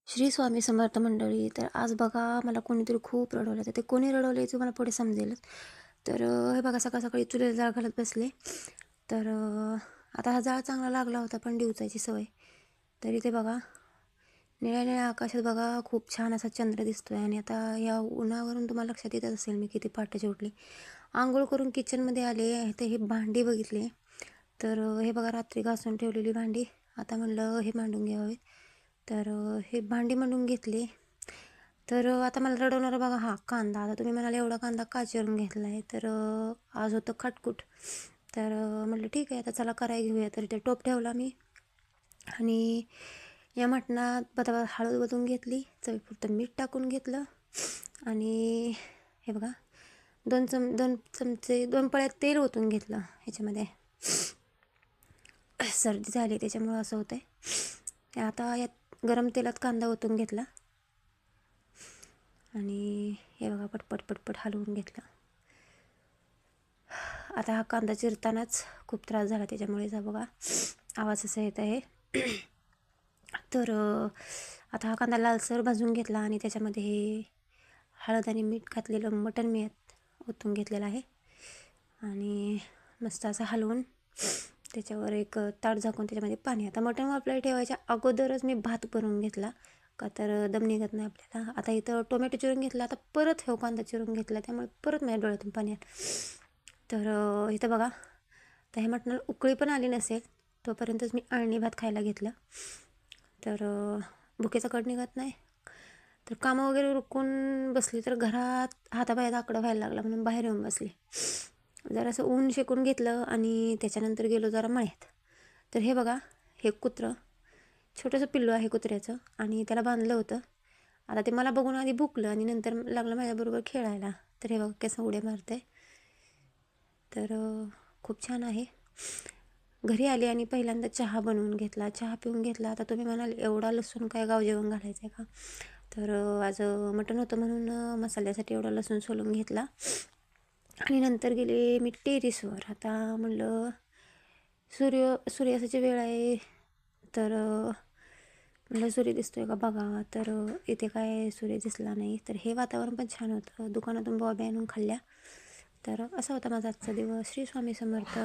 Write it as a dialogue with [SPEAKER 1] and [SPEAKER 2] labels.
[SPEAKER 1] श्री स्वामी समर्थ मंडळी. तर आज बघा मला कोणीतरी खूप रडवलं. तर ते कोणी रडवले ते मला पुढे समजेलच. तर हे बघा सकाळ सकाळी चुलीला जाळ घालत बसले. तर आता हा जाळ चांगला लागला होता पण दिवसाची सवय. तरी ते बघा निळ्या निळ्या आकाशात बघा खूप छान असा चंद्र दिसतोय. आणि आता या उन्हावरून तुम्हाला लक्षात येत असेल मी किती पहाटेची उठली. आंघोळ करून किचनमध्ये आले तर हे भांडी बघितले. तर हे बघा रात्री घासून ठेवलेली भांडी आता म्हणलं हे मांडून घ्यावे. तर हे भांडी मांडून घेतली. तर आता मला रडवणारा बघा हा कांदा. आता तुम्ही म्हणाले एवढा कांदा का चिरून घेतला आहे. तर आज होतं खटकूट. तर म्हटलं ठीक आहे आता चला कराय घेऊया. तर ते टोप ठेवला मी आणि या मटणात बता हळद ओतून घेतली, चवीपुरतं मीठ टाकून घेतलं आणि हे बघा दोन चमचे 2 पळ्यात तेल ओतून घेतलं. ह्याच्यामध्ये सर्दी झाली त्याच्यामुळं असं होतं आहे. आता यात गरम तेलात कांदा ओतून घेतला आणि हे बघा पटपट पटपट हलवून घेतलं. आता हा कांदा चिरतानाच खूप त्रास झाला त्याच्यामुळे जा बघा आवाज असा येत आहे. तर आता हा कांदा लालसर भाजून घेतला आणि त्याच्यामध्ये हे हळद आणि मीठ घातलेलं मटण मी यात ओतून घेतलेलं आहे आणि मस्त असं हलवून त्याच्यावर एक ताट झाकून त्याच्यामध्ये पाणी. आता मटण आपल्याला ठेवायच्या अगोदरच मी भात करून घेतला का तर दम निघत नाही आपल्याला. आता इथं टोमॅटो चिरून घेतला, आता परत हे कांदा चिरून घेतला त्यामुळे परत माझ्या डोळ्यातून पाणी आलं. तर इथं बघा तर हे मटणाला उकळी पण आली नसेल तोपर्यंतच मी अळणी भात खायला घेतलं. तर भुकेचा कट निघत नाही. तर कामं वगैरे उरकून बसली तर घरात हातापायात आकडं व्हायला लागला म्हणून बाहेर येऊन बसली. जरासं ऊन शेकून घेतलं आणि त्याच्यानंतर गेलो जरा मळ्यात. तर हे बघा हे कुत्रं छोटंसं पिल्लू आहे कुत्र्याचं आणि त्याला बांधलं होतं. आता ते मला बघून आधी भुकलं आणि नंतर लागलं माझ्याबरोबर खेळायला. तर हे बघा कसं उड्या मारते. तर खूप छान आहे. घरी आले आणि पहिल्यांदा चहा बनवून घेतला, चहा पिऊन घेतला. आता तुम्ही म्हणाल एवढा लसूण काय गाव जेवण घालायचं आहे का. तर आज मटण होतं म्हणून मसाल्यासाठी एवढा लसूण सोलून घेतला आणि नंतर गेले मी टेरिसवर. आता म्हणलं सूर्यास्ताची वेळ आहे तर म्हणलं सूर्य दिसतोय का बघा. तर इथे काय सूर्य दिसला नाही. तर हे वातावरण पण छान होतं. दुकानातून बॉबी आणून खाल्ल्या. तर असा होता माझा आजचा दिवस. श्री स्वामी समर्थ.